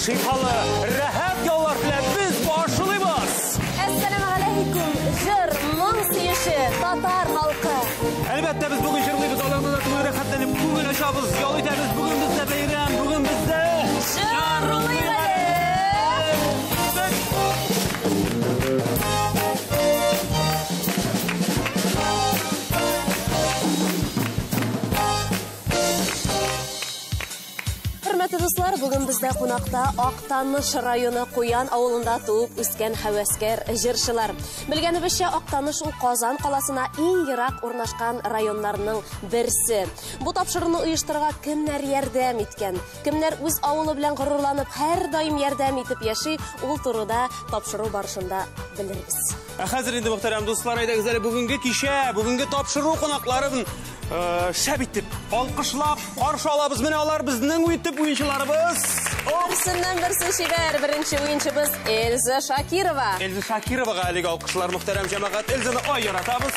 Şifalı, rahat yollar bilen biz başlayız. Assalamu alaikum. Jır, mung siyişi, Tatar halkı. Elbette biz bugün jırlıyız. Allah'ın da tümü rahatlanıp bugün aşağımız yol iteriz. Bugün bizde beyran, bugün bizde jırlıyız. Dostlar, bugün bizde konakta Aqtanış rayonu Qo'yan avulunda tuğup üsken havaskar jırşılar. Bilgenibizce Aqtanış ул Qozon qalasına eng yiroq o'rnashgan rayonlarning birisi. Bu topshiriqni uyushtirishga kimlar yordam etgan, kimlar o'z avuli bilan g'ururlanib har doim yordam etib yashay, ul turida topshiruv barishida biliriz. Hozir endi muhtaram do'stlar, aydagizlar, bugungi kisha, bugungi topshiruv qo'noqlarini şab etib, alqishlab qarshi olamiz. Mana ular bizning o'yinchilarimiz. Birsinden birsi shiver, birinchi o'yinchimiz Elza Shakirova. Elza Shakirovaga alik alqishlar muhtaram jamoat. Elzani oy yaratamiz.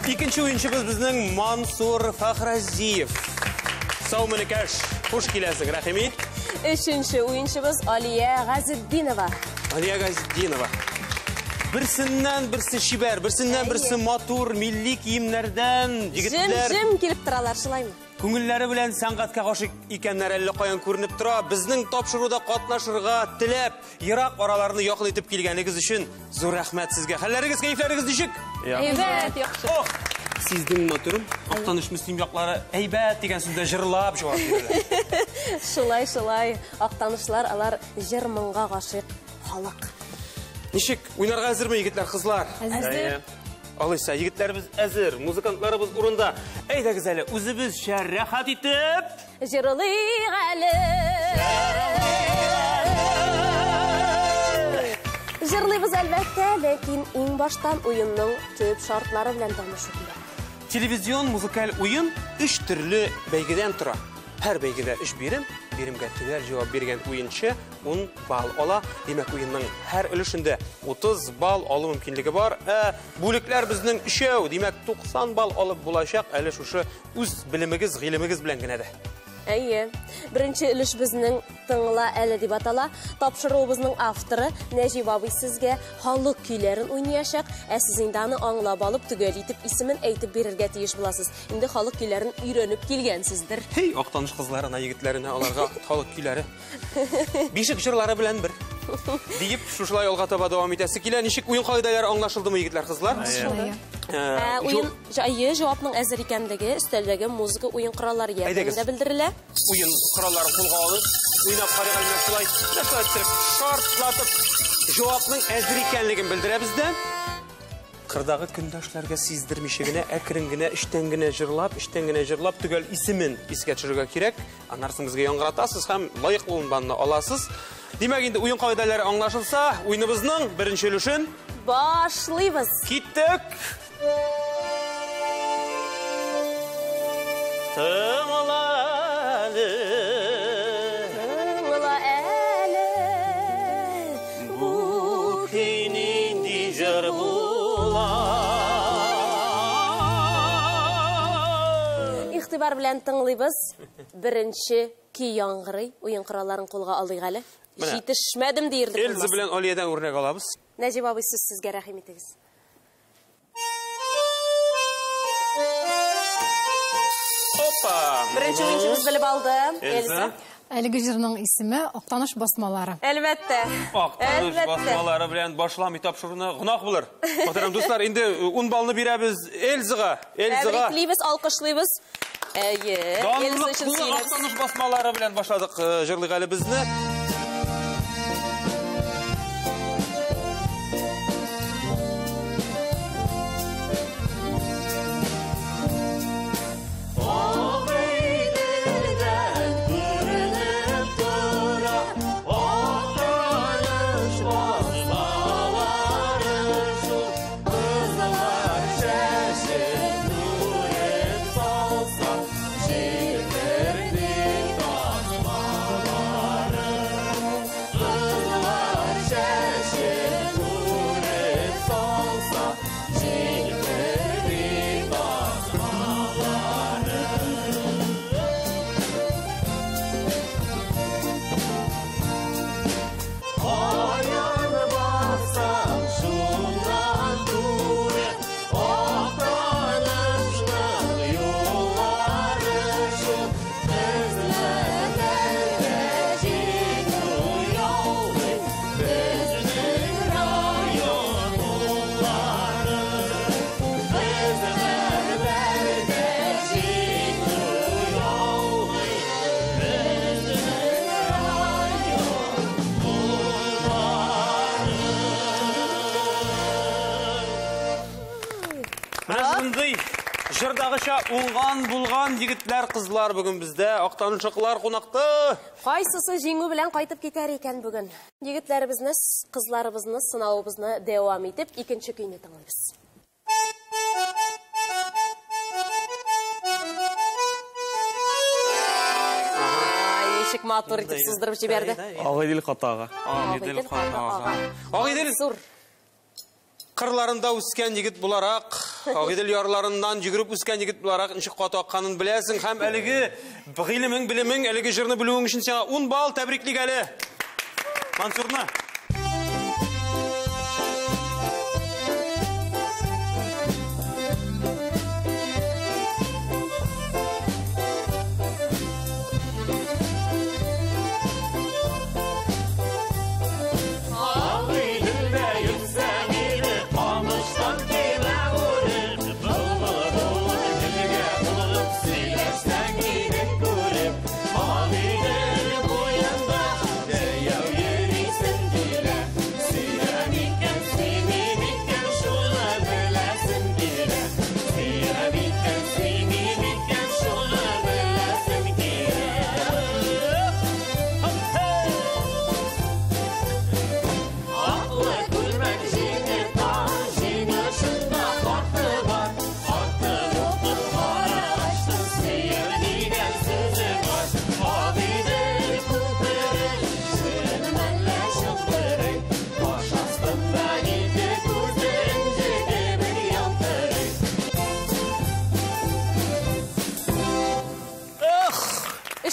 Ikkinchi o'yinchimiz bizning Mansur Faxraziyev. Savmunikash, xush kelasiz, rahmat. Uchinchi o'yinchimiz Aliya G'aziddinova. Aliya G'aziddinova. Birsinden birisi şiber, birsinden birisi motor, milli kiyimlerden yigitler. Jim kelib turalar, shilaymi? Ko'ngillari bilan san'atga g'oshiq ekanlari allaqayon ko'rinib turadi. Bizning topshiruvda qatnashirga tilab, yiroq oralarni yo'qol etib kelganingiz uchun zo'r rahmat sizga. Hallaringiz, kayflaringiz nishik? Evet, yaxshi. Oh, sizning motorim Aqtanish muslim yoqlari aybat degan so'zda jirlab javob beradi. Shulay, Aqtanishlar alar 20 mingga g'oshiq xalq. Nishik, o'ynarga hazırmı yigitlar, qizlar? Hazır. Alışsa, yigitlarimiz hazır, muzikantlarimiz o'rinda. Aydagiz hali, o'zimiz rahat etib, jırlayıq hali. Jırlayız albatta, lekin eng boshdan o'yinning ko'p shartlari bilan tanishdik. Televizyon muzikal o'yin 3 turli beygidan turadi. Her beygide 3 birim, birimga tüler cevap bergen o'yinchi 10 bal ola. Demek o'yinning her ülüşünde 30 bal alım mümkünligi var. Bo'liklar bizning 3, demek 90 bal alıp bulaşaq. Әлі şuşu o'z bilimigiz, g'ilimigiz bilan g'inada. Әйе, birinchi ilish bizning tingla әлі deb atala. Topshiruv bizning avtori Najib abi sizga xalq kuylarini o'ynayacaq. Siz indani anglab olib, tugal etib ismin aytib berishga tegish bo'lasiz. Endi xalq kuylarini o'rganib kelgansizdir. Hey, Aqtanish qizlarini, yigitlarini, ularga xalq kuylari beshik jırlari bilan bir deyip şuşulay yolga topa devam etasi. Kelar nishik o'yin qoidalari anglashildimi yigitlar, qizlar? O'yin javobning azir ekanligi usteldagi muzika o'yin qurollari yordamida bildiriladi. O'yin qurollari qo'lga olib, o'ynab qaraganlar shulay nasattirib, shartlatib javobning azir ekanligini bildiradi bizda. Qirdagi kundoshlarga sezdirmishigina, akringina, ishtangina jırlab, tugal ismin esga tushirishga kerak. Anarsingizga yong'ratasiz ham loyiq bo'lganini olasiz. Demak, endi o'yin qoidalari anglashilsa, o'yinimizning birinchi ulushini boshlaymiz. Ketdik. Tığlalı bu kinin dijar bula. İxtibar bilan tinglaymiz. Birinchi ki yong'iri o'yin qurollarini qo'lga oldik hali. Yetishmadim deyirdik. Elzi bilan Aliyadan o'rnak olamiz. Najib abi, siz sizga rahmat etamiz. Hoppa. Birinchi o'yinchimiz bilib oldi. Elza. Әлеге жырның исеме Aqtanish басмалары. Albatta. Aqtanish basmalari bilan boshlamay topshiruvni gunoh bo'lar. Muhtaram do'stlar, endi 10 balni beramiz Elziga. Tabriklaymiz, alqishlaymiz. Elza uchun Aqtanish basmalari bilan boshladik jırlığalı bizni. Менә жырдагыча уңган булган егетләр, кызлар бүген бездә, актанышыклар кунакта. Кайсысы җиңү белән кайтып китәр икән бүген? Егетләребезне, кызларыбызны сынавыбызны дәвам итеп, икенче көйне тыңлыйбыз. Ничек матур итеп сыздырып җибәрде. Агыйдел катага. Агыйдел катага. Агыйдел кырларында үскән егет буларак, Агыйдел ярларыннан җигрип үскән егет буларак, ничек каты акканын беләсең һәм әлеге гыйлемең, белемең, әлеге җырны белүең өчен сиңа 10 балл тәбриклик әле. Мансурна.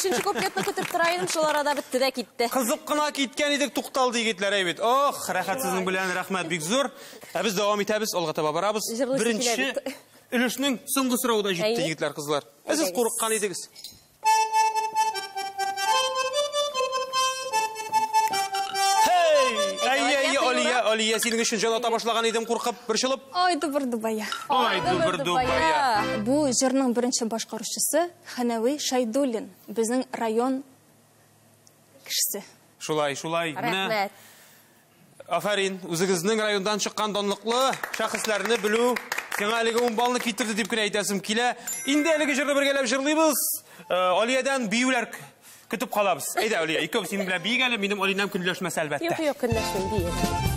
Üçüncü kuplетni көтіп тұрайым, шул арада бітті дә китті. Қызып қына кеткен едік, туқталды егетлер әйбет. Рәхәтсіздің білән рәхмәт бик зор. Біз давам итәбіз, алға таба барабыз. Бірінші үлішнің соңғы сұрауда жетті егетлер, қызлар. Сіз қорыққан едіңіз. Алия, сенің үшін жаната башлаган едім қорқып, бір шылып? Айды бір Дубая. Бұл жырның бірінші башқарушысы Ханауи Шайдуллин, біздің район кішісі. Шулай. Рәхмәт. Афарин, үзігіздің райондан шыққан донлықлы шәхісләріні білу, сеңа әлігі 10 балны кетірді деп күн әйтәсім келе. Инде әлігі жырды біргелеп жырлайбыз. Алиядан биюлер күтіп қалабыз. Әйді, Алия, екі сенің білән бейік әлі, менің Алинам күнләшмәс әлбәтті. Yok, күнләшмәм бейік.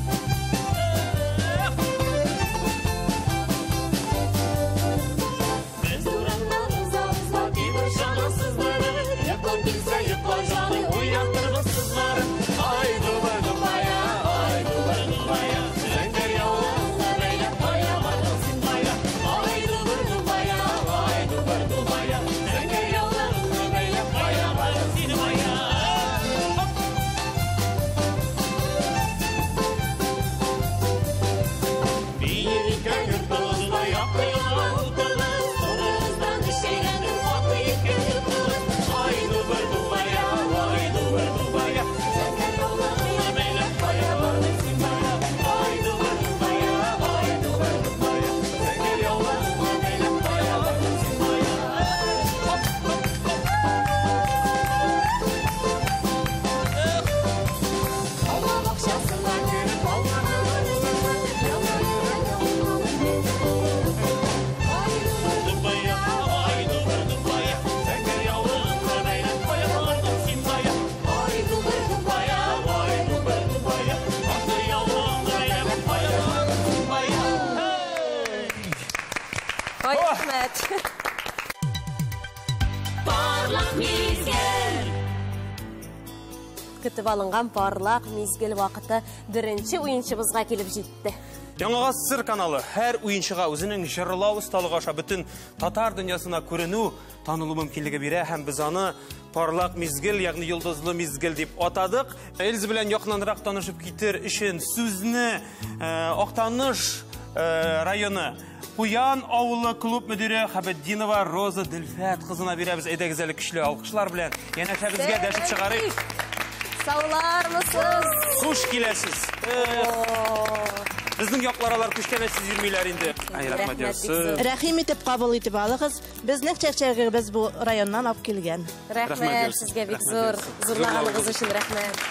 Күтіп алынған парлақ мезгіл вақыты бірінші ойыншыбызға келіп жетті. Яңаға сыр каналы әр ойыншыға өзінің жырлау ұсталығаша бүтін татар дүниясына көріну, танылу мүмкінлігі бере, һәм біз аны парлақ мезгіл, яғни йылдызлы мезгіл деп атадық. Әліз білән яқынандырақ танышып кетер үшін сөзіні Актаныш районы Куян ауылы клуб мүдірі Хабеддинова Роза Дилфәт қызына береміз. Әдәгізәлі күшлі алқышлар білән. Яна шәбізге дәшіп шығарып. Саулармысыз? Құш келесіз. Біздің яқларалар күшкенесіз жүрмейлер енді. Рәхим етіп қабыл етіп алығыз. Біздің чәкчәгі біз бұл районнан ап келген. Рәхмәт сізге бек зор. Зұрлағанығыз үшін рәхмәт.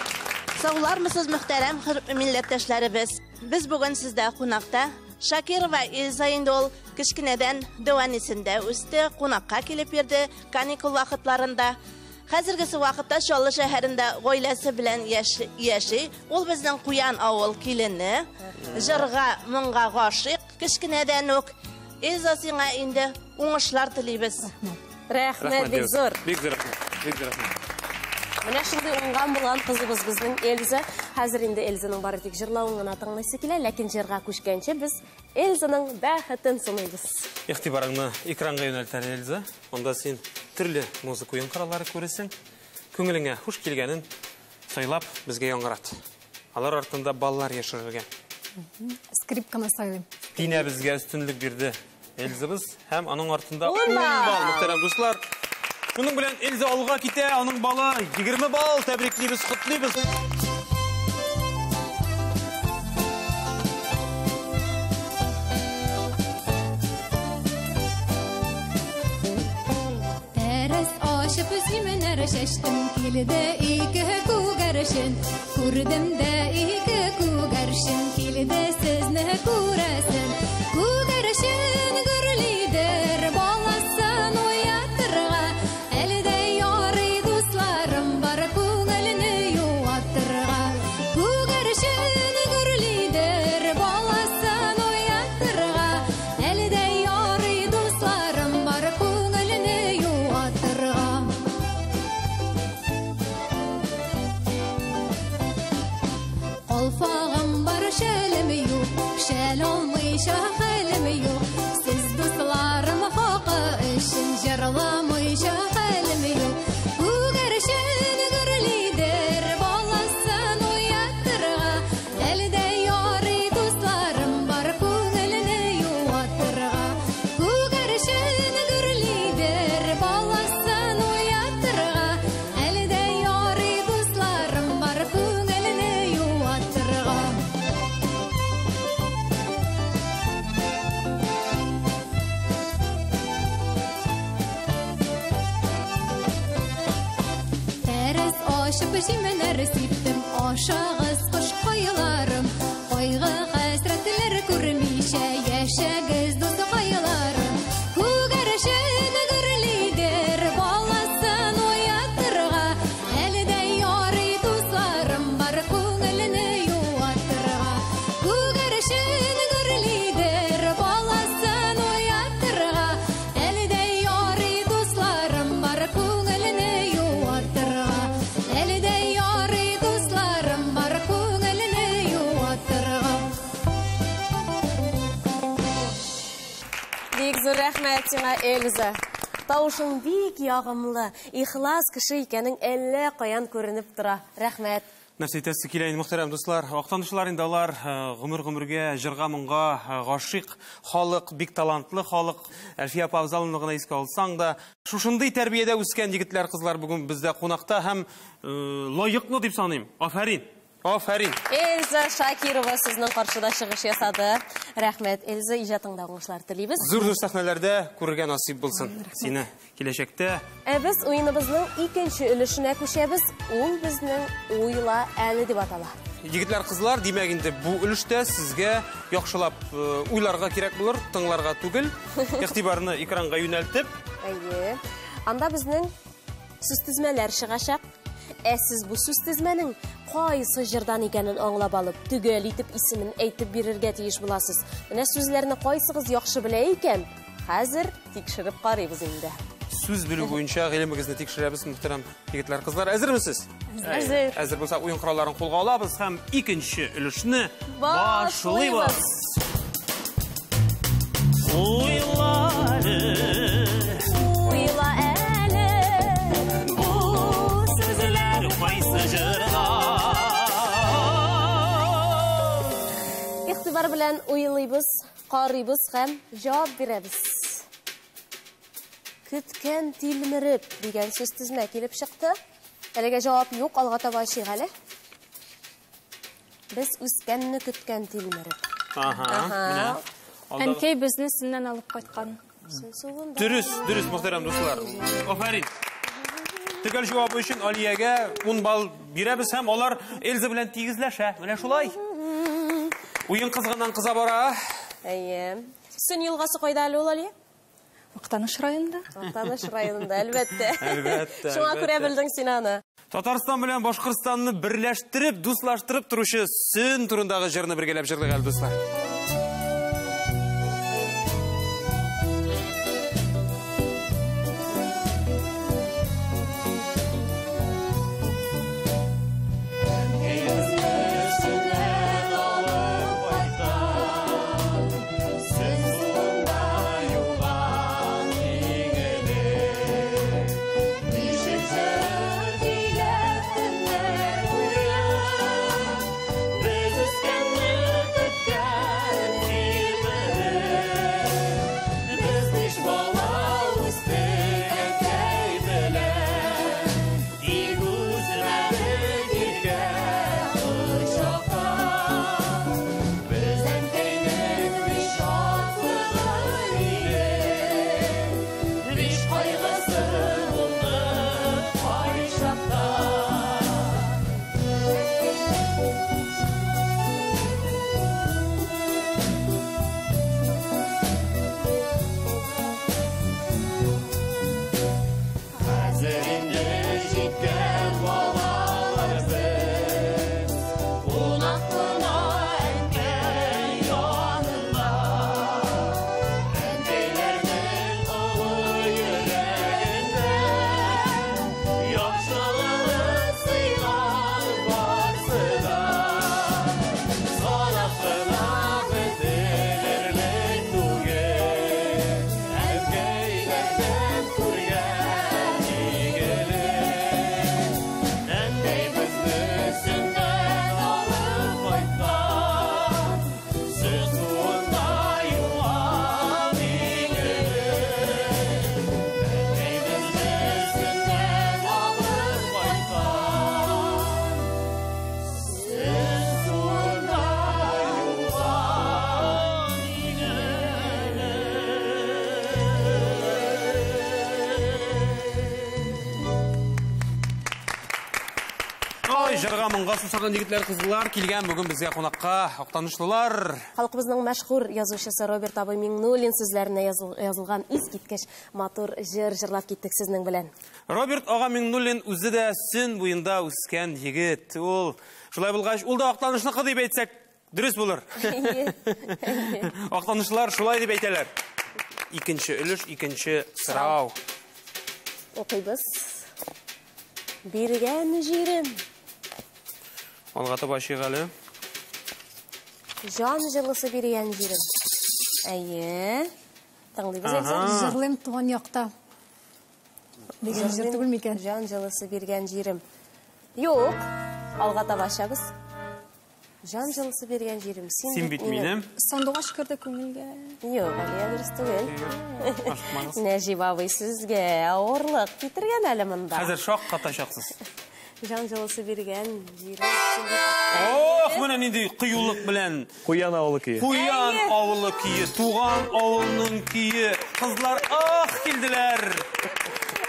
Саулармысыз мұхтәрәм милләттәшләребез. Біз бүгін сізді қонақта Шакирова Эльза инде ул кичкенәдән дәванисендә үсте, кунакка килеп йөрде каникул вакытларында. Хәзергесе вакытта Чаллы шәһәрендә гаиләсе белән яши. Ул безнең Куян авыл килене, җырга, моңга гашыйк. Кичкенәдән үк Эльза сиңа инде уңышлар телибез. Рәхмәт, бик зур. Бик зур рәхмәт. Бик зур рәхмәт. Менә шундый уңган булган кызыбыз безнең Эльза. Хәзер инде Эльзаның бары тик җырлавын гына тыңлыйсы килә, ләкин җырга күчкәнче без Эльзаның бәхетен сынайбыз. Игътибарыңны экранга юнәлтәр, Эльза. Онда син төрле музыка уен кораллары күрәсең. Күңелеңә хуш килгәнен сайлап безгә яңгырат. Алар артында баллар яшерелгән. Скрипканы сайлыйм. Тине безгә өстенлек бирде. Эльзабыз һәм аның артында 10 балл, мөхтәрәм дуслар. Шуның белән Эльза алга китә, аның балы 20 балл. Тәбриклибез, котлыйбыз. Тәрәс ашып үземенә рәшәштем, килде ике күгәршен. Күрдем дә ике күгәршен, килде сезне күрәсен. Күгәршен гөрлидер, баласын уятырга. Әлдә ярый дусларым бар, күңелне юатырга. Күгәршен гөрлидер, баласын уятырга. Әлдә ярый дусларым бар, күңелне юатырга. Алфагым бар, шәлем юк, шәл алмыйча хәлем юк. Сез дусларым хакы өчен җырламыйча хәлем юк. Күгәршен гөрлидер, баласын уятырга. Әлдә ярый дусларым бар, күңелне юатырга. Күгәршен гөрлидер, баласын уятырга. Әлдә ярый дусларым бар, күңелне юатырга. Тәрәс ашып җименә рәсиптем, ашагыз кош кайларым. Кайгы хәсрәтләр күрмичә яшәгез дус кайларым. Күгәршен гөрлидер, баласын уятырга. Әлдә ярый дусларым бар, күңелне юатырга. Күгәршен гөрлидер, баласын уятырга. Әлдә ярый дусларым бар, күңелне юатырга. Әлдә ярый дусларым бар, күңелне юатырга. Бик зур рәхмәт сиңа, Эльза. Тавышың бик ягымлы, ихлас кеше икәнең әллә каян күренеп тора. Рәхмәт. Нәрсә әйтәсе килә инде, мөхтәрәм дуслар. Актанышлар инде алар гомер-гомергә, җырга, моңга гашыйк халык, бик талантлы халык. Әлфия апа абзалны гына искә алсаң да, шушындый тәрбиядә үскән егетләр, кызлар бүген бездә кунакта һәм лаеклы дип саныйм. Афәрин. Афәрин. Эльза Шакирова сезнең каршыда чыгыш ясады. Рәхмәт. Эльза, иҗатыңда уңышлар телибез. Зур-зур сәхнәләрдә күрергә насип булсын. Сине киләчәктә. Без уеныбызның икенче өлешенә күчәбез. Ул безнең уйла әле дип атала. Егетләр, кызлар, димәк инде бу өлештә сезгә яхшылап уйларга кирәк булыр, тыңларга түгел. Игътибарны экранга юнәлтеп, Әйе. Анда безнең сүз тезмәләр чыгачак. Сез бу сүз тезмәнең кайсы җырдан икәнен аңлап алып, төгәл итеп исемен әйтеп бирергә тиеш буласыз. Менә сүзләрне кайсыгыз яхшы белә икән, хәзер тикшереп карыйбыз инде. сүз белү буенча гыйлемегезне тикшерәбез, мөхтәрәм егетләр, кызлар. Әзермесез? Әзер. Әзер булса, уен коралларын кулга алабыз һәм икенче өлешне башлыйбыз. Уйлары Уйла әле. бу сүзләр кайсы җырда. Игътибар белән уйлыйбыз, карыйбыз һәм җавап бирәбез. Көткән тилмереп дигән сүз тезмә килеп чыкты. Әлегә җавап юк, алга таба ачыйк әле. Без үскәнне көткән тилмереп. Ага. Әнкәй безне синнән алып кайткан. Дөрес, мөхтәрәм дуслар. Афәрин. Төгәл җавап өчен Алиягә 10 балл бирәбез һәм алар Эльза белән тигезләшә. Менә шулай. Уен кызганнан кыза бара. Сүн елғасы қойда әлі олар, Оқтаныш районында. Оқтаныш районында, әлбәтте. Әлбәтте. Шуңа күрә білдің сен аны. Татарстан белән Башкортстанны берләштереп, дуслаштырып торучы Сөн турындагы җырны бергәләп җырлыйк әле, дуслар. Жырға мыңға сусаған егетлер қызылар келген бүгін бізге қонаққа Оқтанышлылар. Халқыбызның мәшһүр язучысы Роберт Абай Миңнуллин сүзләренә язылган искиткеч матур җыр җырлап киттек сезнең белән. Роберт ага Миңнуллин үзе дә Сөн буенда үскән егет. Ул шулай булгач, ул да Октанышлыкы дип әйтсәк, дөрес булыр. Октанышлылар шулай дип әйтәләр. Икенче өлеш, икенче сорау. Укыйбыз. Биргән җирем. Алга таба шигали. Жан җылысы биргән җирем. Әйе. Таңлыйбыз әйтсәң. Җырлыйм туган якта. Дигән җыр түгел микән? Жан җылысы биргән җирем. Юк. Алга таба шабыз. Жан җылысы биргән җирем. Син бит минем. Сандугач керде күңелгә. Юк, әле дөрес түгел. Ашыкмагыз. Нәҗиб абый сезгә авырлык китергән әле монда. Хәзер шак катачаксыз. Жан җылысы биргән җирем. Ох, менә нинди кыюлык белән. Куян авылы көе. Куян авылы көе, туган авылның көе. Кызлар ах килделәр.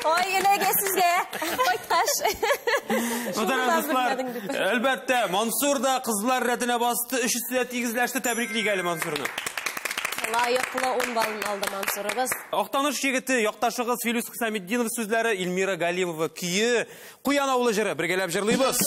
Ой, еләгә сезгә. Кайткаш. Мөхтәрәм дуслар, әлбәттә, Мансур да кызлар рәтенә басты, өчесе дә тигезләште, тәбриклик әле Мансурны. Лайыклы 10 балын алды Мансурыбыз. Октаныш егете, якташыгыз Филус Хисаметдинов сүзләре, Илмира Галимова көе, Куян авылы җыры бергәләп җырлыйбыз.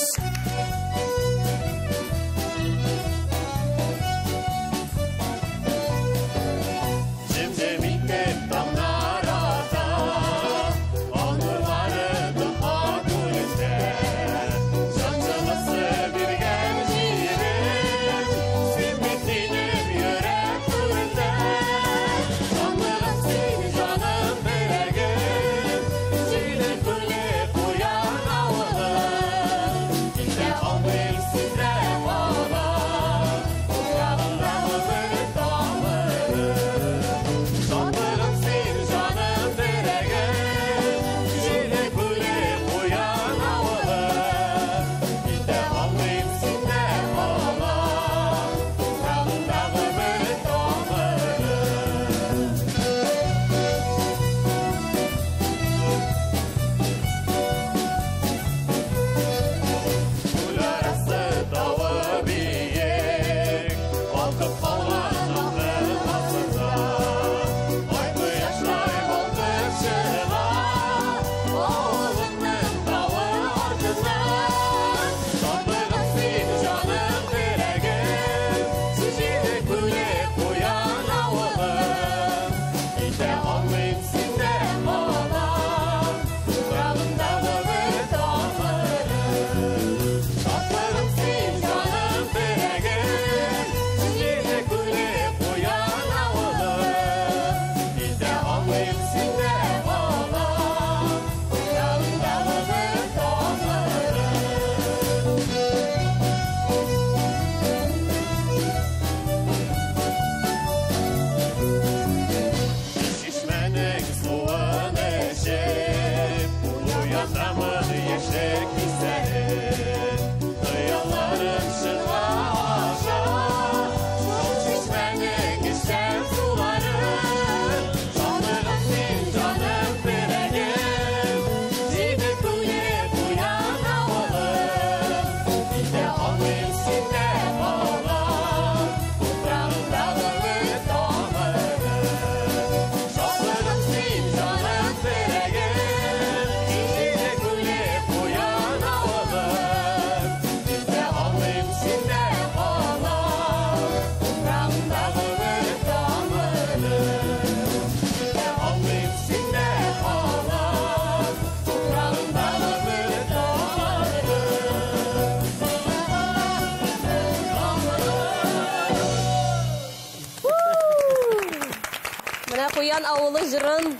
Менә Куян авылы җырын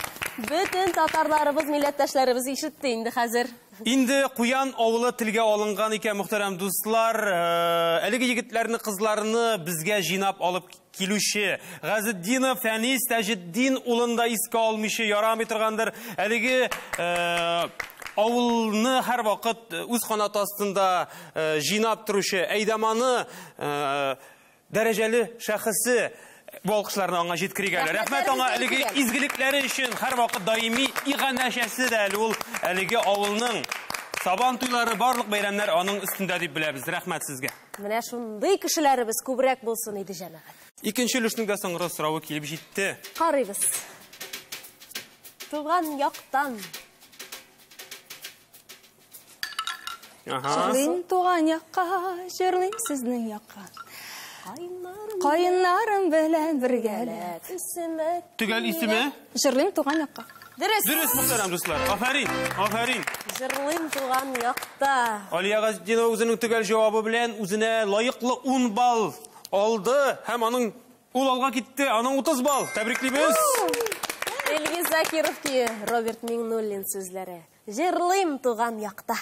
бөтен татарларыбыз, милләттәшләребез ишетте инде хәзер. Инде Куян авылы телгә алынган икән, мөхтәрәм дуслар. Әлеге егетләрне, кызларны безгә җинап алып килүче Газетдинов Фәнис Тәҗетдин улында искә алмыйча ярамый торгандыр. Әлеге авылны һәр вакыт үз канаты астында җинап торучы Әйдәманы дәрәҗәле шәхесе бу алкышларны аңа җиткерик әле. Рәхмәт аңа әлеге изгелекләре өчен. Һәр вакыт даими иганәшәсе дә әле ул әлеге авылның сабан туйлары, барлык бәйрәмнәр аның өстендә дип беләбез. Рәхмәт сезгә. Менә шундый кешеләребез күбрәк булсын иде җәмәгать. Икенче өлешнең дә соңгы соравы килеп җитте. Карыйбыз. Туган яктан. Җырлыйм туган якка, җырлыйм сезнең якка. Кайыннарым белән бергәләп. Төгәл исеме? Җырлыйм туган якка. Дөрес, мөхтәрәм дуслар. Афәрин, афәрин. Җырлыйм туган якта. Алия Газетдинова үзенең төгәл җавабы белән үзенә лаеклы 10 балл алды һәм аның ул алга китте. Аның 30 балл. Тәбриклибез. Илгиз Закиров ки Роберт Миңнуллин сүзләре. Җырлыйм туган якта.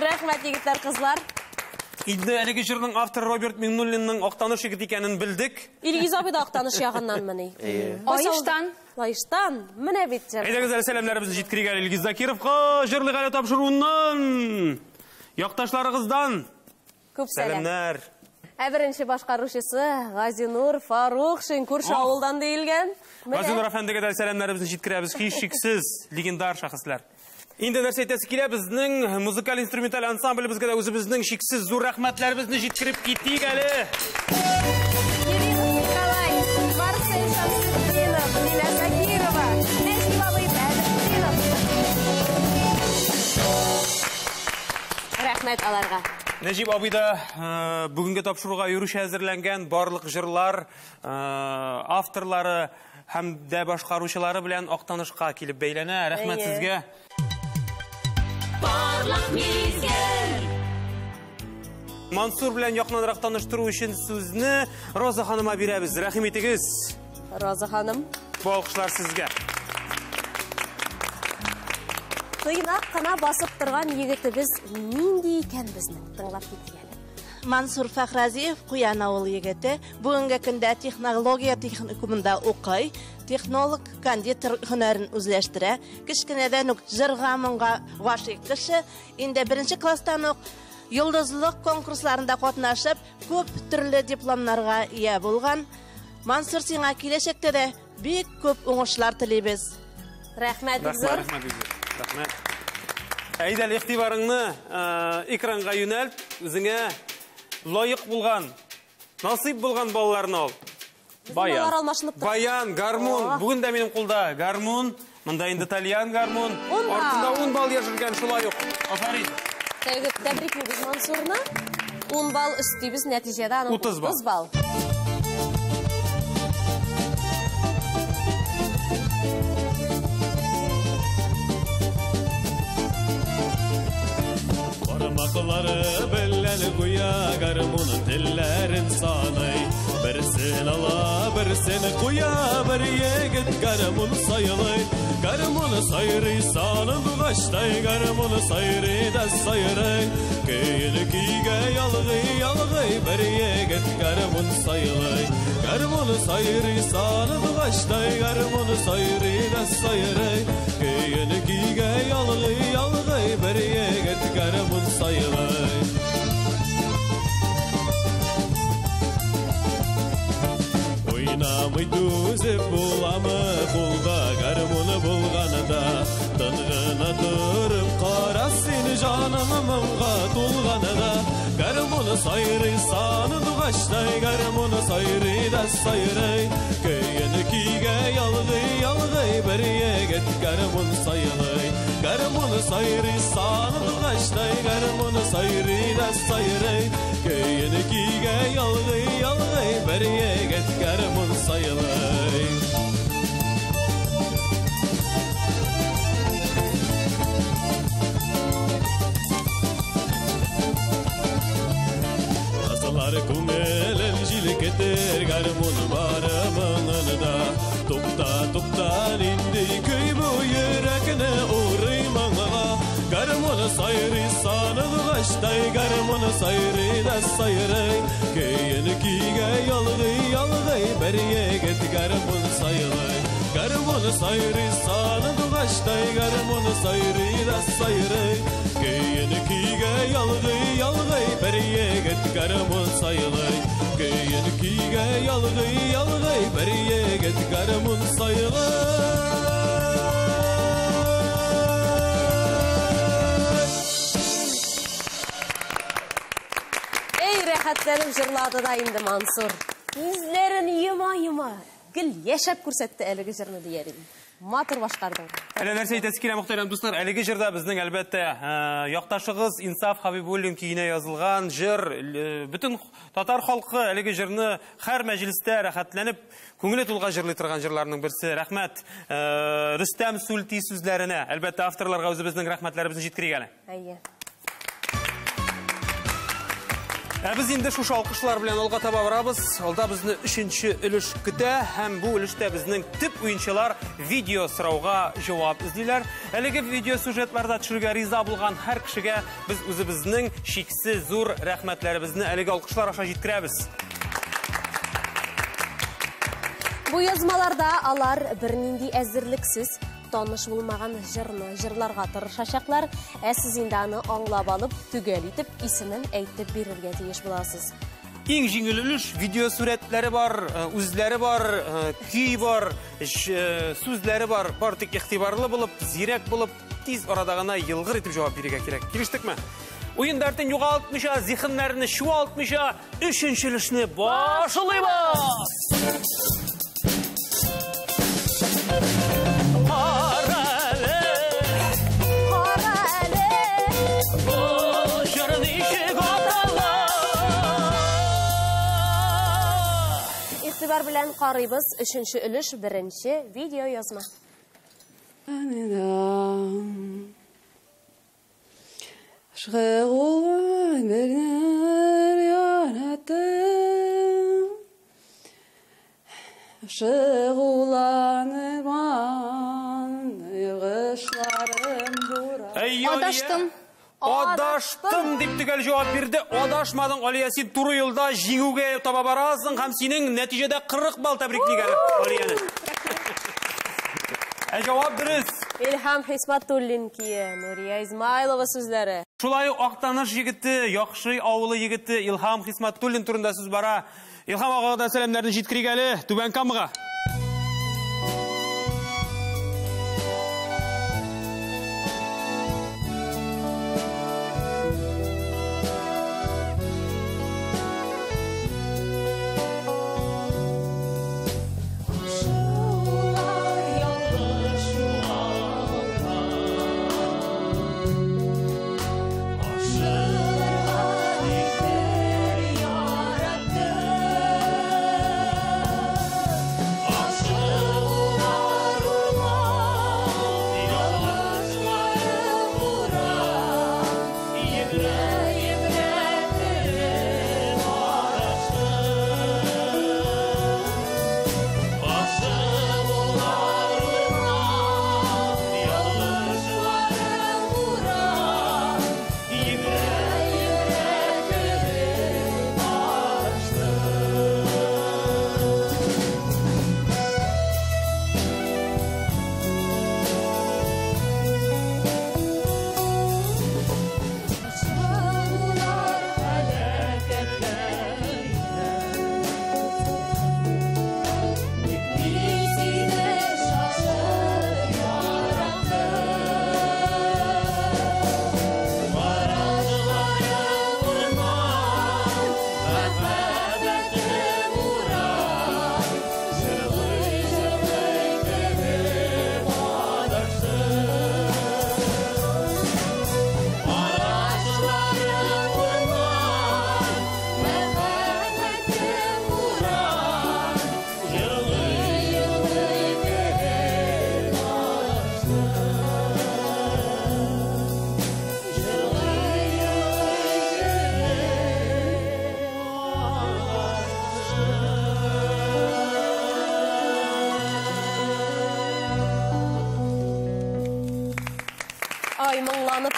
Рәхмәт, егетләр, кызлар. Инде әлеге җырның авторы Роберт Миңнуллинның Актаныш егет икәнен белдек. Илгиз абый да Актаныш ягыннанмыни? Лаештан. Лаештан. Менә бит җыр. Әйдәгез әле сәламнарыбызны җиткерик әле Илгиз Закировка җырлык әле тапшыруыннан. Якташларыгыздан Күп сәлам. сәламнар. Ә беренче башкаручысы Газинур Фарухшин күрше авылдан диелгән. Газинур әфәндегә дә сәламнарыбызны җиткерәбез. Һичшиксез легендар шәхесләр. Инде нәрсә әйтәсе килә, безнең музыкаль инструменталь ансамблебезгә дә үзебезнең шиксез зур рәхмәтләребезне җиткереп китик әле. Николай, Марсель Шамсутдинов, Лиля Закирова, Нәҗип абый Тәҗетдинов. Рәхмәт аларга. Нәҗип абый да бүгенге тапшыруга йөрүшә әзерләнгән барлык җырлар авторлары һәм дә башкаручылары белән Актанышка килеп бәйләнә. Рәхмәт сезгә. Мансур белән якынрак таныштыру өчен сүзне Роза ханыма бирәбез. Рәхим итегез. Роза ханым. Бу алкышлар сезгә. Тыйнак кына басып торган егетебез нинди икән безнең? Тыңлап китик әле. Мансур Фахразиев, Куян авыл егете, бүгенге көндә технология техникумында укый, технолог, кондитер һөнәрен үзләштерә. Кичкенәдән үк җырга моңга гашыйк кеше, инде 1нче класстан ук йолдызлык конкурсларында катнашып, күп төрле дипломнарга ия булган. Мансур, сиңа киләчәктә дә бик күп уңышлар телибез. Рәхмәт, Зур. Рәхмәт. Әйдәл, игътибарыңны экранга юнәлт, үзеңә лайык булган, насип булган балаларны ал. Баян, гармун. Бүген дә минем кулда гармун, монда инде итальян гармун. Артында 10 бал яшергән, шулай ук. Афарин. Тәбриклибез Мансурны. 10 бал өстибез, нәтиҗәдә аның 30 бал. Parmakları belleni kuya, garmunun tellerin sanay. Birsin ala, birsin kuya, bir yegit garmun sayılay. Garmunu sayri sanı buğaçtay, garmunu sayri da sayray. Kıyını kiyge yalgı, bir yegit garmun sayılay. Garmunu sayri sanı buğaçtay, garmunu sayri da sayray. Kıyını kiyge yalgı, bir yegit garmun sayılay. Oynamay düzüp bulamı bulda, garmunu bulganıda. Tınğına durup qarasın canımımga tulganıda. Garmunu sayri sanı duğaçtay, garmunu sayri da sayray. Köyünü kiyge yalgı, bir yegit garmun sayılay. Garmunu sayri sanı duğaçtay, garmunu sayri da sayray. Köyünü kiyge yalgı, bir yegit garmun sayılay. Asılar kumelen jilik eter, garmun barımınında. Toptan indi köy bu yürekine uğraymanına. Garmunu sayri sanı duğaçtay, garmunu sayri da sayray. Köyünü kiyge yalgı, bir yegit garmun sayılay. Garmunu sayri sanı duğaçtay, garmunu sayri da sayray. Köyünü kiyge yalgı, bir yegit garmun sayılay. Köyünü kiyge yalgı, bir yegit garmun sayılay. Рәхәтләнеп җырлады да инде Мансур. Күзләрен йома-йома. Гел яшәп күрсәтте әлеге җырны диярим. Матур башкардың. Әле нәрсә әйтәсез килә, мөхтәрәм дуслар, әлеге җырда безнең әлбәттә якташыгыз Инсаф Хабибуллин көенә язылган җыр. Бөтен татар халкы әлеге җырны һәр мәҗлестә рәхәтләнеп, күңеле тулган җырлый торган җырларның берсе. Рәхмәт Рөстәм Султи сүзләренә. Әлбәттә авторларга үзебезнең рәхмәтләребезне җиткерик әле. Әйе. Biz инде шушы алкышлар белән алга таба барабыз. Алда безне 3нче өлеш көтә һәм бу өлештә безнең төп уенчылар видео сорауга җавап эзлиләр. Әлеге видео сюжетларда төшергә риза булган һәр кешегә без үзебезнең шиксез зур рәхмәтләребезне әлеге алкышлар аша җиткерәбез. Бу язмаларда алар бернинди әзерлексез таныш булмаган җырны җырларга тырышачаклар, сез инде аны аңлап алып, түгел итеп, исемен әйтеп бирергә тиеш буласыз. Иң җиңел өлеш видео сурәтләре бар, үзләре бар, көй бар, сүзләре бар. Бар тик игътибарлы булып, зирәк булып, тиз арада гына йылгыр итеп җавап бирергә кирәк. Килештекме? Уеннардан югалтмыйча, зихеннәрне чуалтмыйча, 3нче өлешне башлыйбыз. Игътибар белән карыйбыз 3нче өлеш 1нче видео язма. Адаштым. Адаштым дип төгәл җавап бирде. Адашмадың, Алия, син туры юлда җиңүгә таба барасың һәм синең нәтиҗәдә 40 бал тәбриклигән Алияны. Җавап дөрес. İlham Hismatullin kiye, Nuriya İzmailova sözleri. Şulay Ақтаныш егіті, Яқшы ауылы егіті İlham Hismatullin turunda söz bara. İlham ağadan selamlarını жеткірек әлі, Түбән Камыға.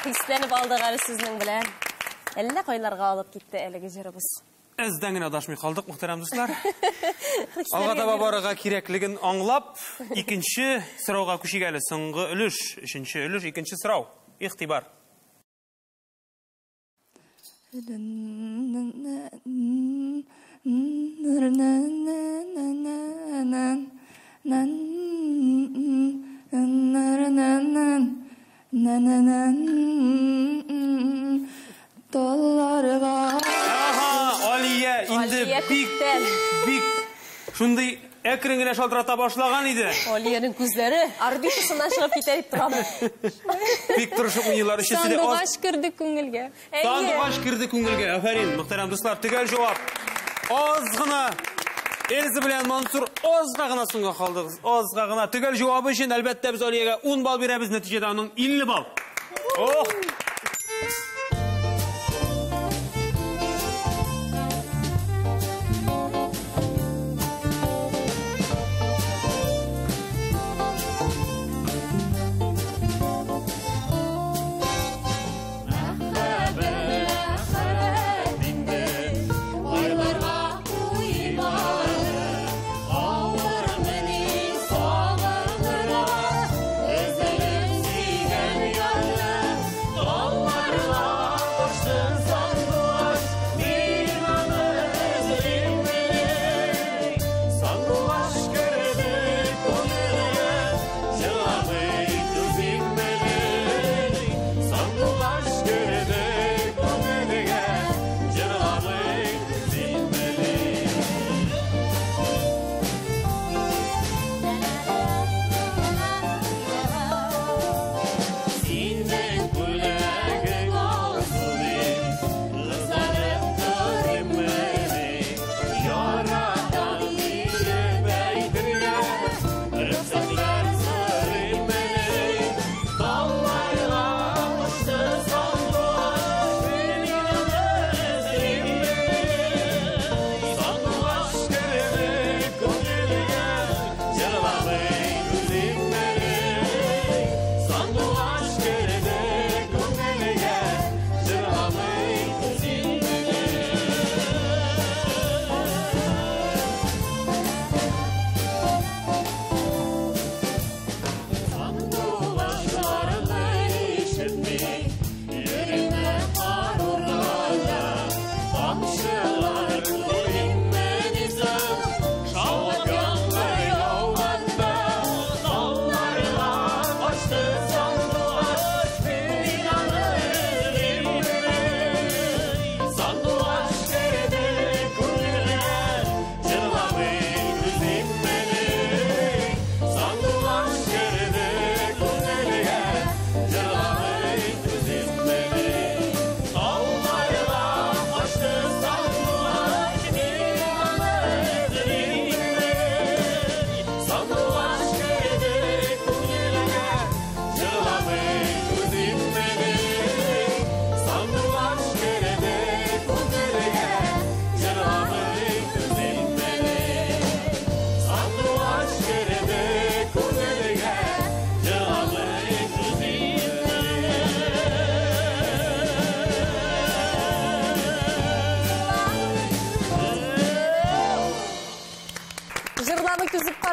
Hislenip aldığarı sizin bilen. Elle koylarga alıp gitti elegi jirimiz. Әздәңін адашмай қалдық, мұхтарам достар. Алға таба барыға кереклігін аңлап, екінші сұрауға көшегелі. Соңғы үліш, үшінші үліш, екінші сұрау. Иқтибар. Алия, инде бик шундай әкіріңіне шалтырата башлаған еді. Алияның көздері орбитасынан шығып кетейіп тұрады. Бик тұрышып ұнилар үшесі де... Сандуғаш кірді көңілге. Сандуғаш кірді көңілге. Афарин, мұхтарам достар, түгел жауап. Озғына, Элзі білен Мансур, озғағына сұңға қалдығыз. Озғағына түгел жауабы үшін әлбәтті біз Алияға 10 бал береміз, нәтижеде оның 50 бал.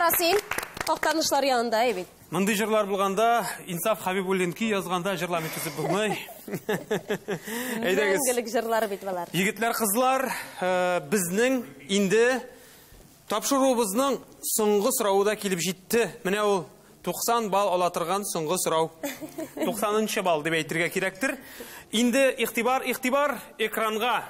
Карасин, Актанышлар янында, бит. Мындай жырлар булганда, Инсаф Хабибуллин ки язганда жырлар метүзүп булмай. Мәңгелек жырлары бит балар. Егетләр, кызлар, безнең инде тапшыруыбызның соңгы сорауда килеп җитте. Менә ул 90 бал ала торган соңгы сорау. 90-нчы бал дип әйтергә кирәктер. Инде игътибар экранга.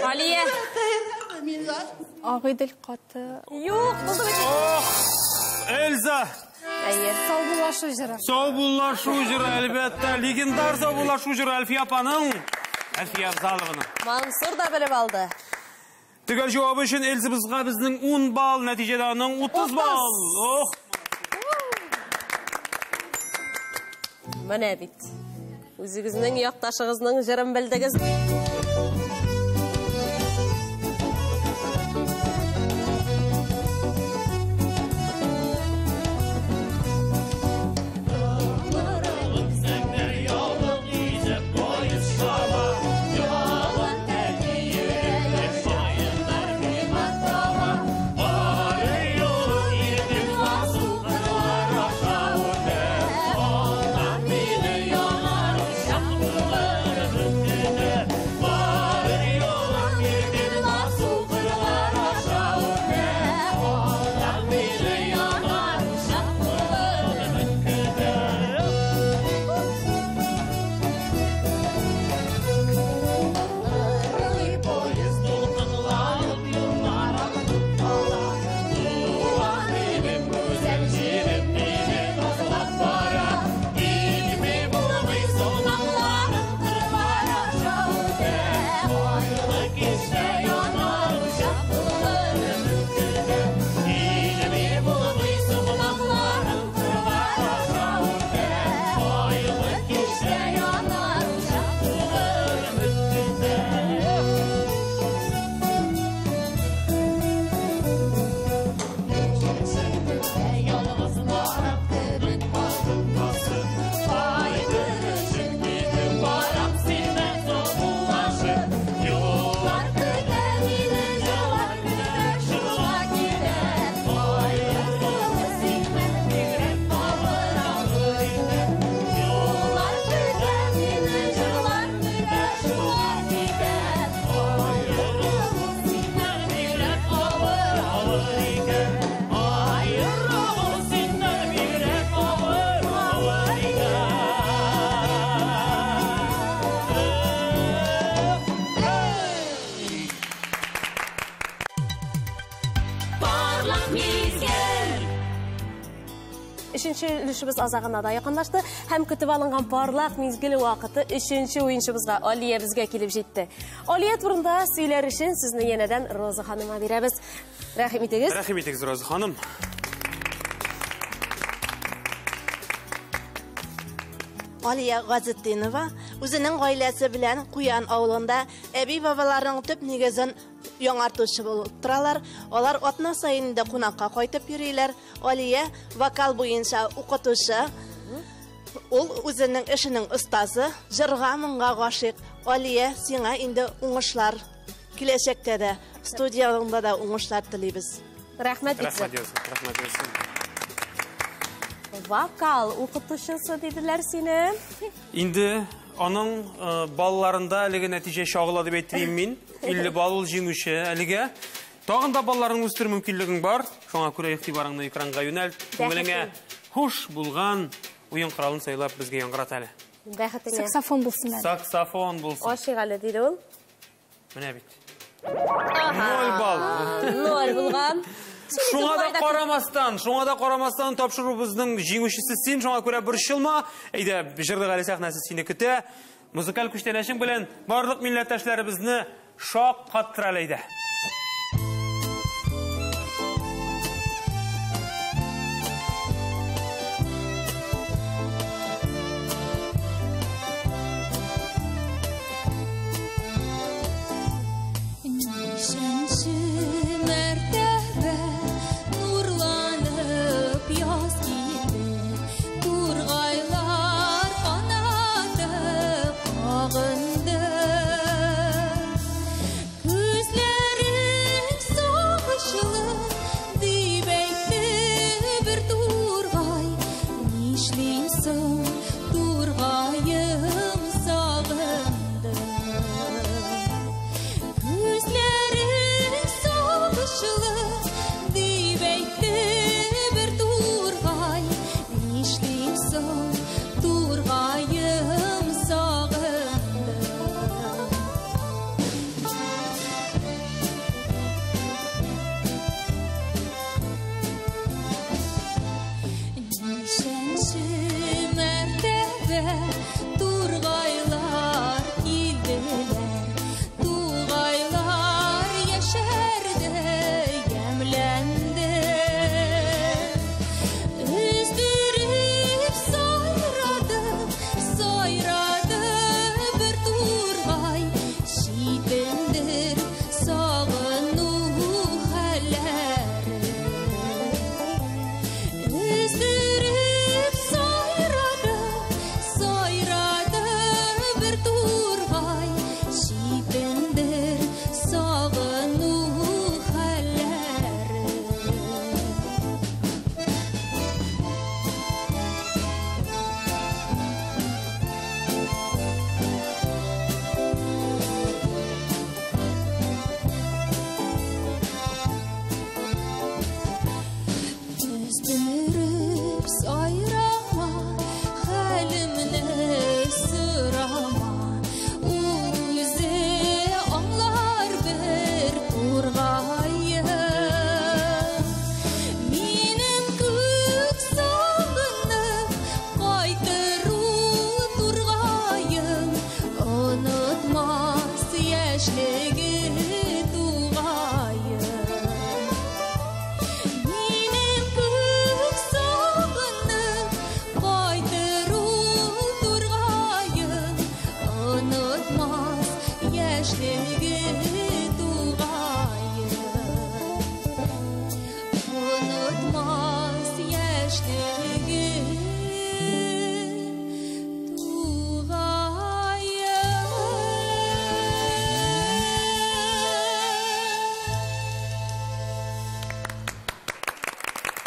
Алия. Агыйдел каты. Юк, булды бит. Эльза. Саубулашу жыры. Саубуллашу жыры, әлбәттә, легендар саубуллашу жыры Әлфия апаның. Әлфия Абзалованың. Мансур да белеп алды. Төгәл җавабы өчен Эльзабызга безнең 10 бал, нәтиҗәдә аның 30 бал. Менә бит. Үзегезнең якташыгызның җырын белдегез. Üçüncü өлешебез азагына да якынлашты һәм көтеп алынган барлык мизгел вакыты üçüncü уенчыбызга Алия безгә килеп җитте. Алия турында сөйләр өчен сезне янәдән Роза ханымга бирәбез. Рәхим итегез. Рәхим итегез, Роза ханым. Алия Газетдинова үзенең гаиләсе белән Куян авылында әби-бабаларның төп нигезен яңартучы булып торалар. Алар атна саен да кунакка кайтып йөриләр. Алия вокал буенча укытучы. Ул үзенең эшенең остазы, җырга моңга гашыйк. Алия, сиңа инде уңышлар. Киләчәктә дә студияларында да уңышлар телибез. Рәхмәт Рәхмәт итегез. Вокал укытучысы диделәр сине. Инде аның балларында әлеге нәтиҗә чагыла дип әйтәм мин. 50 балл ул җиңүче әлегә. Тагын да балларың үстерү мөмкинлегең бар. Шуңа күрә игътибарыңны экранга юнәл. Күңелеңә хуш булган уен коралын сайлап безгә яңгырат әле. Бәхетеңә. Саксофон булсын әле. Саксофон булсын. Ашык әле диде ул. Менә бит. 0 балл. 0 булган. Шуңа да карамастан тапшыруыбызның җиңүчесе син, шуңа күрә борчылма. Әйдә, җырлык әле сәхнәсе сине көтә. Музыкаль күчтәнәшең белән барлык милләттәшләребезне шаккаттыра әле. Мәртәбә нурланып яз килә.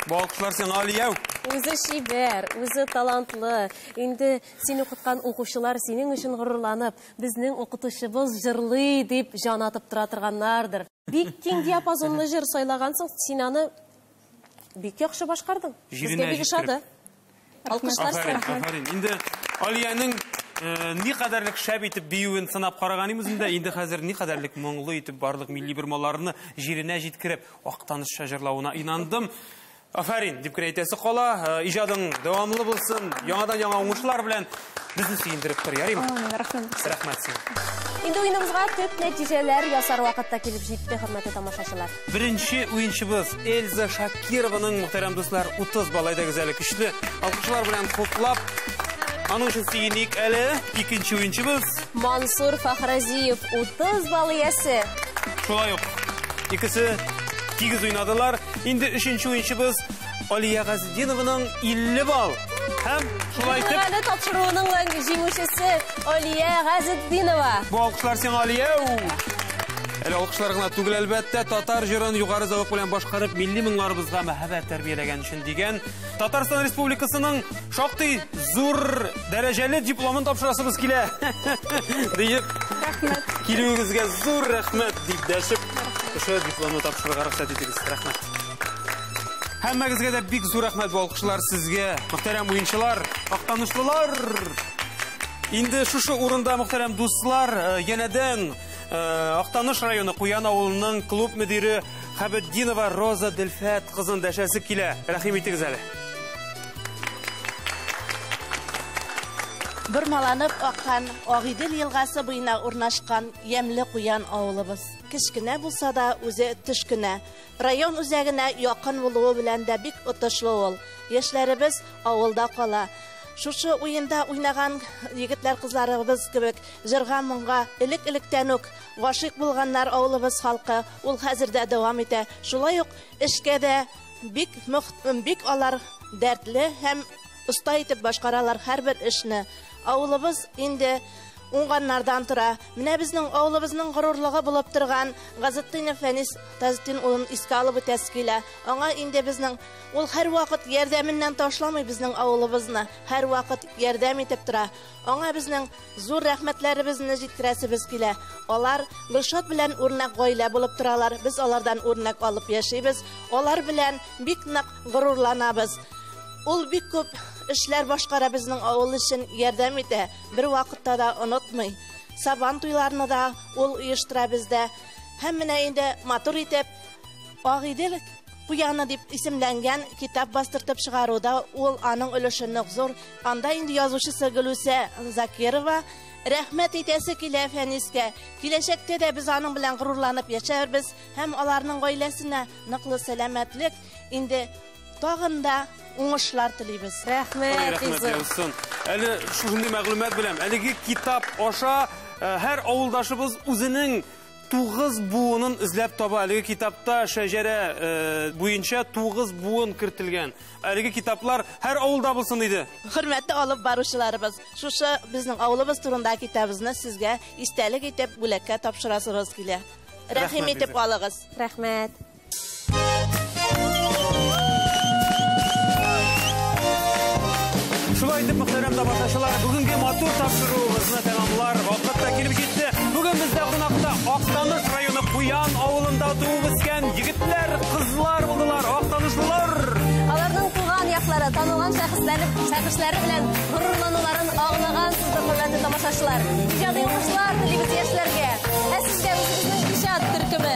Bu alkışlar sen Aliyev. Өзі шибер, өзі талантлы. Енді сен оқытқан оқушылар сенің үшін ғұрырланып, біздің оқытушыбыз жырлы деп жан атып тұра тұрғаннардыр. Бик кең диапазонлы жыр сойлағансың, сен аны бик яқшы башқардың. Бізге бик ұшады. Алқыштар сен. Афарин. Енді Алияның не қадарлық шәп етіп бейуін сынап қарағанымыз енді қазір не қадарлық мұңлы етіп барлық милли бірмаларыны жеріне жеткіріп, оқтаныш жырлауына инандым. Афарин, деп кірейтесі қола, ижадың давамлы болсын, яңадан яңа оңышылар білән бізді сүйіндіріп тұр, ярай ма? Рахмет сен. Енді ойынымызға төп нәтижелер ясар вақытта келіп жетті, хөрмәтле тамашашылар. Бірінші ойыншыбыз Эльза Шакированың, мұхтарам достар, 30 балайда güzeli күшті. Алқышылар білән құтлап, аның үшін сүйінейік әлі. Екінші ойыншыбыз Мансур Фахразиев, 30 бал иесі. Шолай оқ. Екісі тигіз ойнадылар. Енді үшінші ойыншыбыз Алия Ғазидинованың 50 бал. Һәм шулай итеп Әлі тапшыруының жеңушісі Алия Ғазидинова. Бу алкышлар сен Алия. Әле алкышларына түгел әлбәттә татар җырын югары зәвык белән башкарып милли моңнарыбызга мәхәббәт тәрбияләгән өчен дигән Татарстан Республикасының шактый зур дәрәҗәле дипломын тапшырасыбыз килә. Диеп, рәхмәт. Килүегезгә зур рәхмәт дип дәшеп, ошо дипломны тапшырырга рөхсәт итегез. Рәхмәт. Һәммәгезгә дә бик зур рәхмәт бу алкышлар сезгә. Мөхтәрәм уенчылар, актанышлылар. Инде шушы урында мөхтәрәм дуслар, янәдән Актаныш районы Куян авылының клуб мөдире Хабетдинова Роза Дилфәт кызын дәшәсе килә. Рәхим итегез әле. Бұрмаланып аққан Ағидел елғасы буена урнашкан Ямлы Куян авылыбыз. Кичкенә булса да үзе төшкенә. Район үзәгенә якын булуы белән дә бик отышлы ул. Яшьләребез авылда кала. Шушы уенда уйнаган егетләр кызларыбыз кебек җырга моңга элек-электән үк гашыйк булганнар авылыбыз халкы. Ул хәзердә дәвам итә. Шулай ук эшкә дә бик алар дәртле һәм уста итеп башкаралар һәрбер эшне. Авылыбыз инде уңганнардан тора. Менә безнең авылыбызның горурлыгы булып торган Газетдинов Фәнис Тазетдин улын искә алып үтәсе килә. Аңа инде безнең ул һәр вакыт ярдәменнән ташламый безнең авылыбызны. Һәр вакыт ярдәм итеп тора. Аңа безнең зур рәхмәтләребезне җиткерәсебез килә. Алар Гөлшат белән үрнәк гаилә булып торалар. Без алардан үрнәк алып яшибез. Алар белән бик нык горурланабыз. Ул бик күп эшләр башкара безнең авыл өчен ярдәм итә. Бер вакытта да онытмый. Сабан туйларны да ул оештыра бездә. Һәм менә инде матур итеп Ағидел Куяны дип исемләнгән китап бастыртып чыгаруда ул аның өлеше нык зур. Анда инде язучысы Гөлүсә Закирова рәхмәт итәсе килә Фәнискә. Киләчәктә дә без аның белән горурланып яшәрбез һәм аларның гаиләсенә ныклы сәламәтлек инде тагын да уңышлар телибез. Рәхмәт Рәхмәт. Әле шундый мәгълүмат беләм. Әлеге китап аша һәр авылдашыбыз үзенең 9 буынын эзләп таба. Әлеге китапта шәҗәрә буенча 9 буын кертелгән. Әлеге китаплар һәр авылда булсын иде. Хөрмәтле алып баручыларыбыз, шушы безнең авылыбыз турында китабыбызны сезгә истәлек итеп бүләккә тапшырасыбыз килә. Рәхим итеп алыгыз. Рәхмәт. Шулай итеп, мөхтәрәм тамашачылар, бүгенге матур тапшыруыбызны тәмамлар вакыт та килеп җитте. Бүген бездә кунакта Актаныш районы Куян авылында туып үскән егетләр, кызлар булдылар, актанышлылар. Аларның туган яклары, танылган шәхесләре белән горурлануларын аңлаган сызлы хөрмәтле тамашачылар. Иҗади уңышлар телибез яшьләргә. Ә сезгә үзебезнең иҗат төркеме